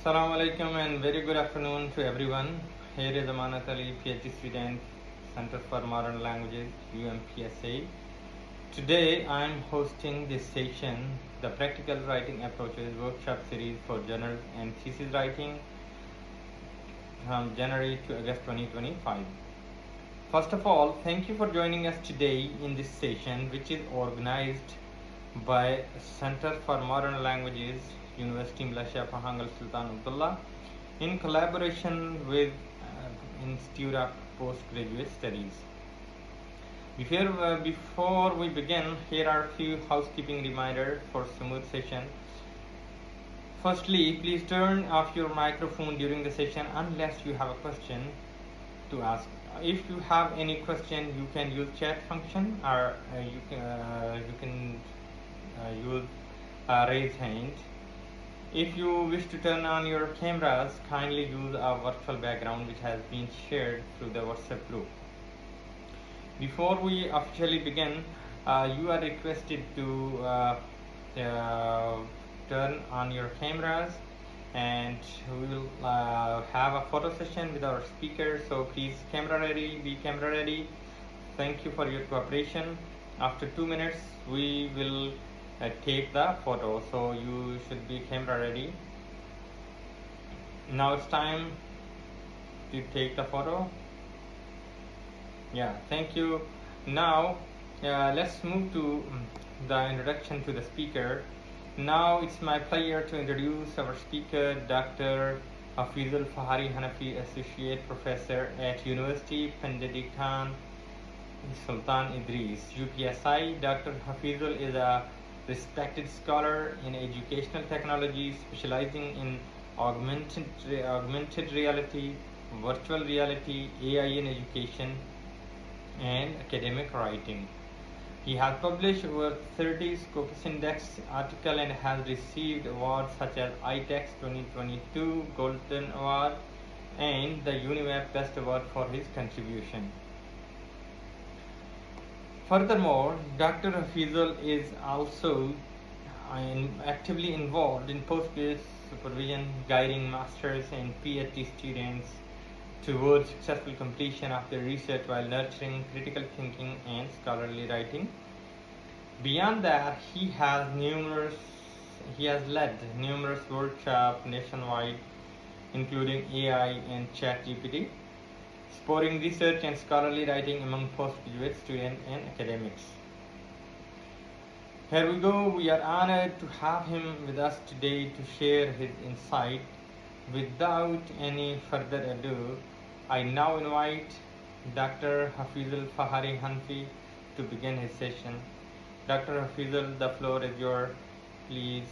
Assalamu alaikum and very good afternoon to everyone. Here is Amanat Ali, PhD student, Center for Modern Languages, UMPSA. Today I am hosting this session, the Practical Writing Approaches workshop series for journals and thesis writing from January to August 2025. First of all, thank you for joining us today in this session, which is organized by Center for Modern Languages, University Malaysia Pahangal Sultan Abdullah, in collaboration with Institute of Postgraduate Studies. Before we begin, here are a few housekeeping reminders for smooth session. Firstly, please turn off your microphone during the session unless you have a question to ask. If you have any question, you can use chat function or you can use raise hand. If you wish to turn on your cameras, kindly use a virtual background which has been shared through the WhatsApp group. Before we officially begin, you are requested to turn on your cameras, and we will have a photo session with our speaker. So please be camera ready. Thank you for your cooperation. After 2 minutes, we will take the photo, so you should be camera ready. Now it's time to take the photo. Yeah, thank you. Now let's move to the introduction to the speaker. Now it's my pleasure to introduce our speaker, Dr. Hafizul Fahari Hanafi, Associate Professor at University Pendidikan Sultan Idris, UPSI. Dr. Hafizul is a respected scholar in educational technology, specializing in augmented reality, virtual reality, AI in education, and academic writing. He has published over 30 Scopus Index articles and has received awards such as iTex 2022 Golden Award and the UNIVAP Best Award for his contribution. Furthermore, Dr. Hafizul is also actively involved in postgraduate supervision, guiding masters and PhD students towards successful completion of their research while nurturing critical thinking and scholarly writing. Beyond that, he has led numerous workshops nationwide, including AI and ChatGPT, supporting research and scholarly writing among postgraduate students and academics. Here we go. We are honored to have him with us today to share his insight. Without any further ado, I now invite Dr. Hafizul Fahari Hanafi to begin his session. Dr. Hafizul, the floor is yours. Please